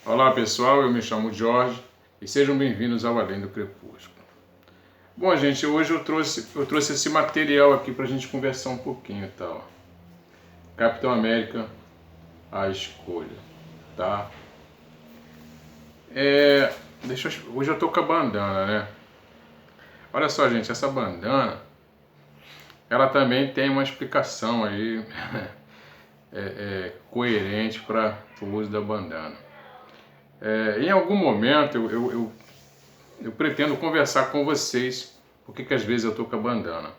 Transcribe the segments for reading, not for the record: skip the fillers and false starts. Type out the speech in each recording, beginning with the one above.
Olá pessoal, eu me chamo Jorge e sejam bem-vindos ao Além do Crepúsculo. Bom, gente, hoje eu trouxe esse material aqui pra gente conversar um pouquinho, tal. Capitão América, a escolha, tá? Hoje eu tô com a bandana, né? Olha só, gente, essa bandana, ela também tem uma explicação aí coerente para o uso da bandana. Em algum momento eu pretendo conversar com vocês porque que às vezes eu estou com a bandana.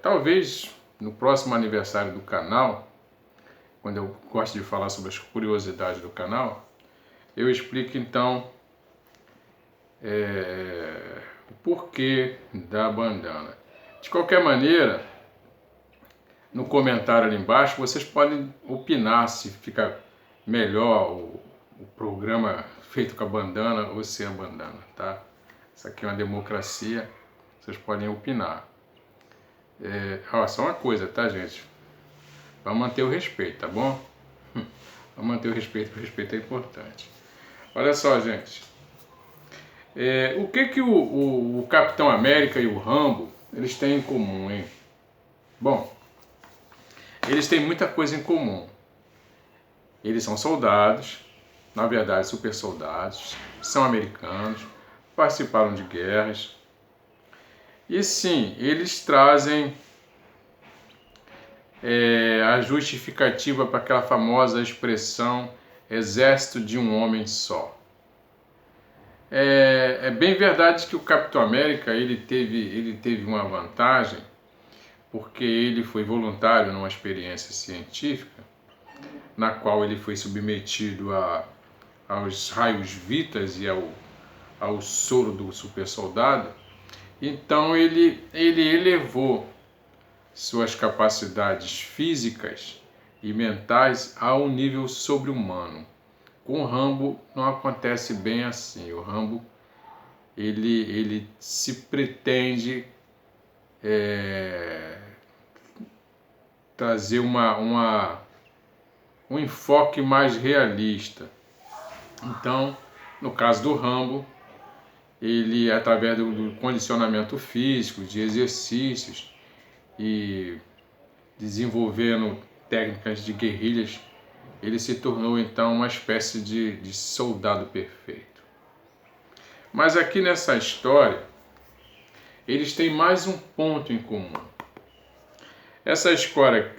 Talvez no próximo aniversário do canal, quando eu gosto de falar sobre as curiosidades do canal, eu explico então o porquê da bandana. De qualquer maneira, no comentário ali embaixo vocês podem opinar se fica melhor o programa feito com a bandana ou sem a bandana, tá? Isso aqui é uma democracia, vocês podem opinar. Só uma coisa, tá, gente? Vamos manter o respeito, tá bom? Vamos manter o respeito, porque o respeito é importante. Olha só, gente. O que o Capitão América e o Rambo, eles têm em comum, hein? Bom, eles têm muita coisa em comum. Eles são soldados, na verdade super soldados, são americanos, participaram de guerras. E sim, eles trazem a justificativa para aquela famosa expressão exército de um homem só. É bem verdade que o Capitão América ele teve uma vantagem, porque ele foi voluntário numa experiência científica, na qual ele foi submetido aos raios vitas e ao soro do super soldado. Então ele elevou suas capacidades físicas e mentais a um nível sobre-humano. Com o Rambo não acontece bem assim. O Rambo ele se pretende trazer um enfoque mais realista. Então, no caso do Rambo, ele, através do condicionamento físico, de exercícios e desenvolvendo técnicas de guerrilhas, ele se tornou então uma espécie de soldado perfeito. Mas aqui nessa história, eles têm mais um ponto em comum. Essa história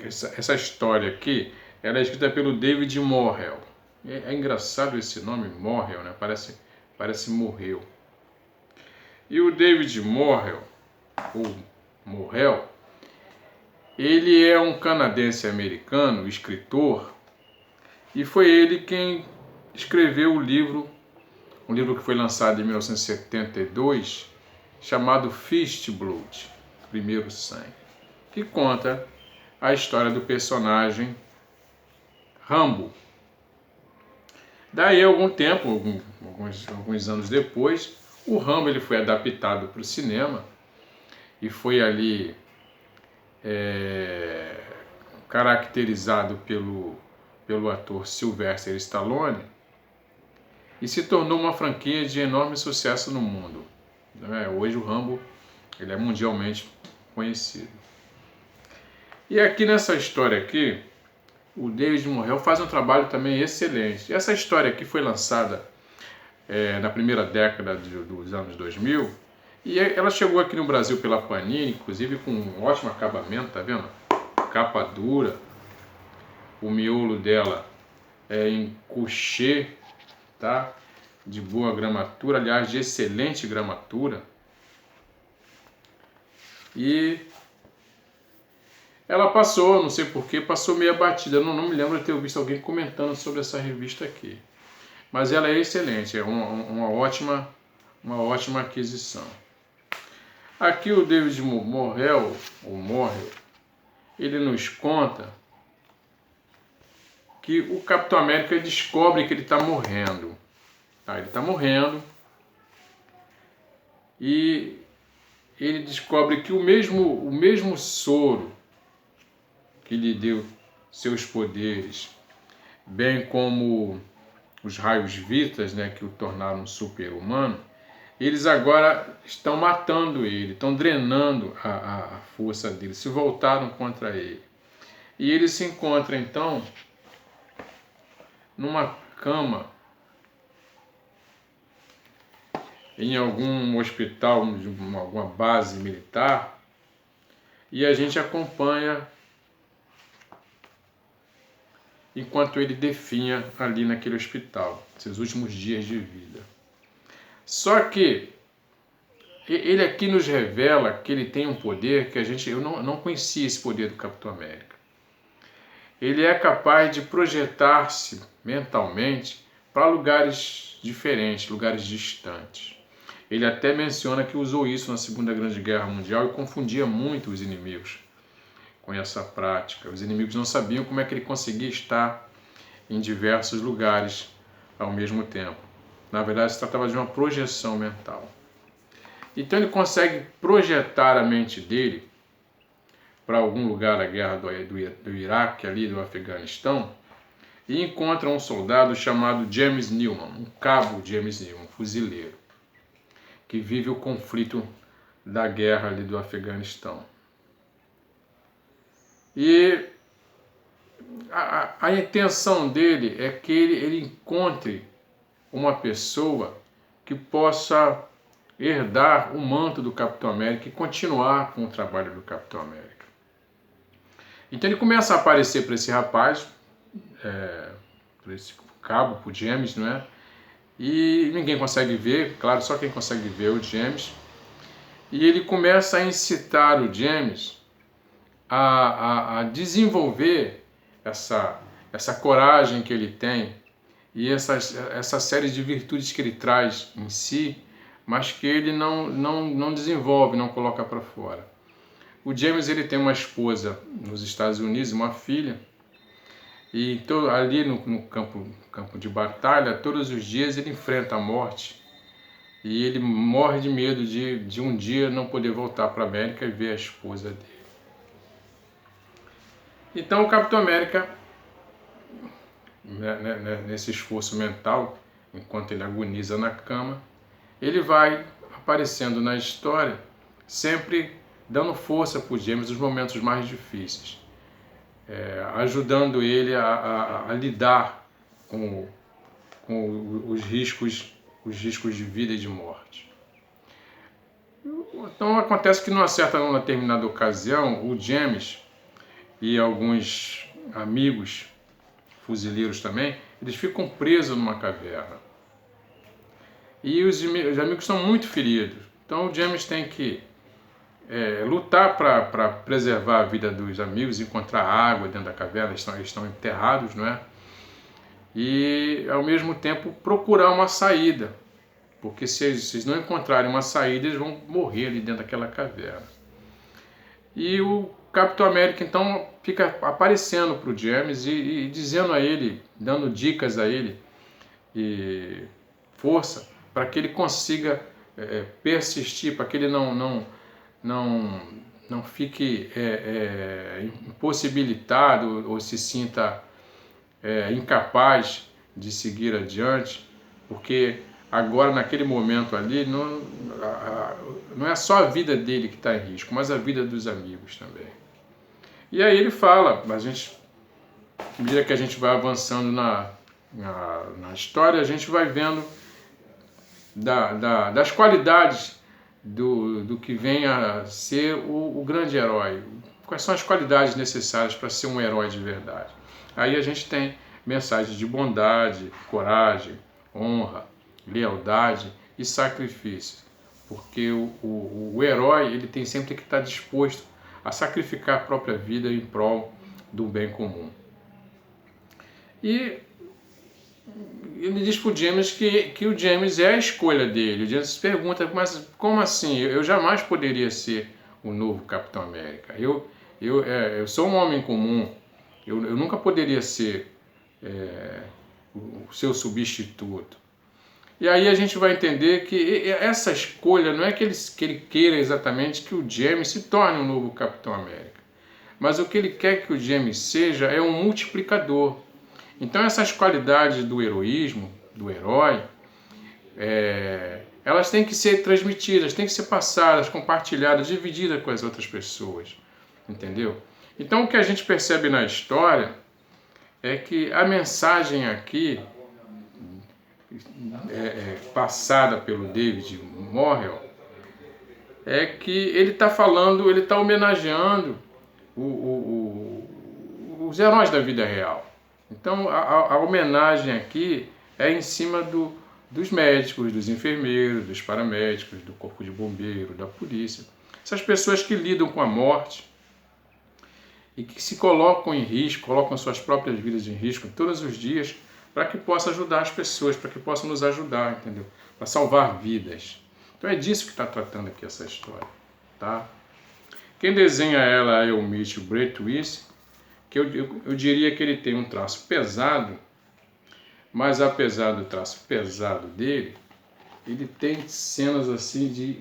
aqui, ela é escrita pelo David Morrell. É engraçado esse nome, Morrell, né? Parece morreu. E o David Morrell, ou Morrell, ele é um canadense-americano, escritor, e foi ele quem escreveu um livro que foi lançado em 1972, chamado First Blood, Primeiro Sangue, que conta a história do personagem Rambo. Daí, algum tempo, alguns anos depois, o Rambo ele foi adaptado para o cinema e foi ali caracterizado pelo ator Sylvester Stallone e se tornou uma franquia de enorme sucesso no mundo. Hoje o Rambo ele é mundialmente conhecido. E aqui nessa história aqui, o David Morrell faz um trabalho também excelente. Essa história aqui foi lançada na primeira década dos anos 2000 e ela chegou aqui no Brasil pela Panini, inclusive com um ótimo acabamento, tá vendo? Capa dura, o miolo dela é em couché, tá? De boa gramatura, aliás, de excelente gramatura. E ela passou, não sei porquê, passou meio abatida. Eu não me lembro de ter visto alguém comentando sobre essa revista aqui. Mas ela é excelente, é uma ótima aquisição. Aqui o David Morrell, ele nos conta que o Capitão América descobre que ele está morrendo. Ele está morrendo e ele descobre que o mesmo soro que lhe deu seus poderes bem como os raios vitas, né, que o tornaram um super-humano, eles agora estão matando ele, estão drenando a força dele, se voltaram contra ele. E ele se encontra então numa cama em algum hospital, alguma base militar, e a gente acompanha enquanto ele definha ali naquele hospital, seus últimos dias de vida. Só que ele aqui nos revela que ele tem um poder que eu não conhecia esse poder do Capitão América. Ele é capaz de projetar-se mentalmente para lugares diferentes, lugares distantes. Ele até menciona que usou isso na Segunda Grande Guerra Mundial e confundia muito os inimigos com essa prática. Os inimigos não sabiam como é que ele conseguia estar em diversos lugares ao mesmo tempo. Na verdade, se tratava de uma projeção mental. Então ele consegue projetar a mente dele para algum lugar da guerra do Iraque, ali do Afeganistão, e encontra um soldado chamado James Newman, um cabo James Newman, um fuzileiro, que vive o conflito da guerra ali do Afeganistão. E a intenção dele é que ele encontre uma pessoa que possa herdar o manto do Capitão América e continuar com o trabalho do Capitão América. Então ele começa a aparecer para esse rapaz, para esse cabo, para o James, não é? E ninguém consegue ver, claro, só quem consegue ver é o James. E ele começa a incitar o James a desenvolver essa coragem que ele tem e essa série de virtudes que ele traz em si, mas que ele não desenvolve, não coloca para fora. O James ele tem uma esposa nos Estados Unidos, uma filha, e ali no campo de batalha, todos os dias ele enfrenta a morte e ele morre de medo de um dia não poder voltar para a América e ver a esposa dele. Então o Capitão América, nesse esforço mental, enquanto ele agoniza na cama, ele vai aparecendo na história, sempre dando força para o James nos momentos mais difíceis, ajudando ele a lidar com os riscos de vida e de morte. Então acontece que numa determinada ocasião, o James e alguns amigos fuzileiros também, eles ficam presos numa caverna. E os amigos estão muito feridos. Então o James tem que lutar para preservar a vida dos amigos, encontrar água dentro da caverna, eles estão enterrados, não é? E ao mesmo tempo procurar uma saída, porque se eles não encontrarem uma saída, eles vão morrer ali dentro daquela caverna. E o Capitão América então fica aparecendo para o James e dizendo a ele, dando dicas a ele e força para que ele consiga persistir, para que ele não fique impossibilitado ou se sinta incapaz de seguir adiante, porque agora naquele momento ali não é só a vida dele que está em risco, mas a vida dos amigos também. E aí ele fala, à medida que a gente vai avançando na história, a gente vai vendo das qualidades do que vem a ser o grande herói. Quais são as qualidades necessárias para ser um herói de verdade? Aí a gente tem mensagens de bondade, coragem, honra, lealdade e sacrifício. Porque o herói ele tem sempre que estar disposto a sacrificar a própria vida em prol do bem comum. E ele diz para o James que o James é a escolha dele. O James se pergunta, mas como assim? Eu jamais poderia ser o novo Capitão América. Eu sou um homem comum. Eu nunca poderia ser o seu substituto. E aí a gente vai entender que essa escolha não é que ele queira exatamente que o James se torne um novo Capitão América. Mas o que ele quer que o James seja é um multiplicador. Então essas qualidades do heroísmo, do herói, elas têm que ser transmitidas, têm que ser passadas, compartilhadas, divididas com as outras pessoas, entendeu? Então o que a gente percebe na história é que a mensagem aqui, passada pelo David Morrell, é que ele está falando, ele está homenageando os heróis da vida real. Então a homenagem aqui é em cima dos médicos, dos enfermeiros, dos paramédicos, do corpo de bombeiro, da polícia. Essas pessoas que lidam com a morte e que se colocam em risco, colocam suas próprias vidas em risco todos os dias para que possa ajudar as pessoas, para que possam nos ajudar, entendeu? Para salvar vidas. Então é disso que está tratando aqui essa história, tá? Quem desenha ela é o Mitchell Braithwaite, que eu diria que ele tem um traço pesado, mas apesar do traço pesado dele, ele tem cenas assim de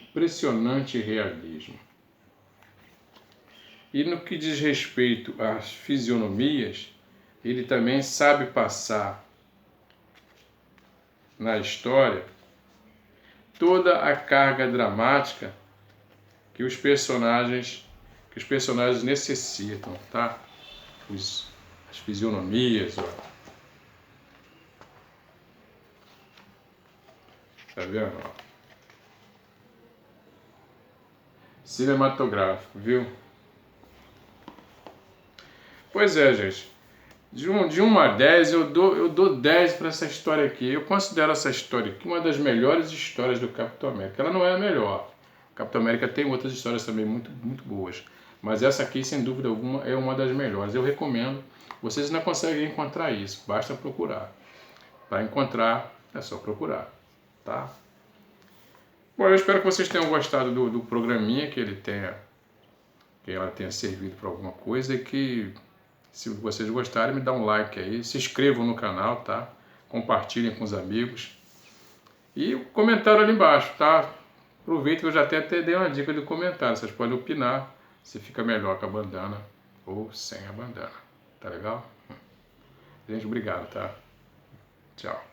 impressionante realismo. E no que diz respeito às fisionomias, ele também sabe passar na história toda a carga dramática que os personagens necessitam, tá? As fisionomias, ó. Tá vendo? Ó? Cinematográfico, viu? Pois é, gente. De 1 a 10, eu dou 10 para essa história aqui. Eu considero essa história aqui uma das melhores histórias do Capitão América. Ela não é a melhor. O Capitão América tem outras histórias também muito, muito boas. Mas essa aqui, sem dúvida alguma, é uma das melhores. Eu recomendo. Vocês não conseguem encontrar isso. Basta procurar. Para encontrar, é só procurar. Tá? Bom, eu espero que vocês tenham gostado do programinha, que ela tenha servido para alguma coisa e que, se vocês gostarem, me dá um like aí, se inscrevam no canal, tá? Compartilhem com os amigos. E o comentário ali embaixo, tá? Aproveito que eu já até dei uma dica de comentário. Vocês podem opinar se fica melhor com a bandana ou sem a bandana. Tá legal? Gente, obrigado, tá? Tchau.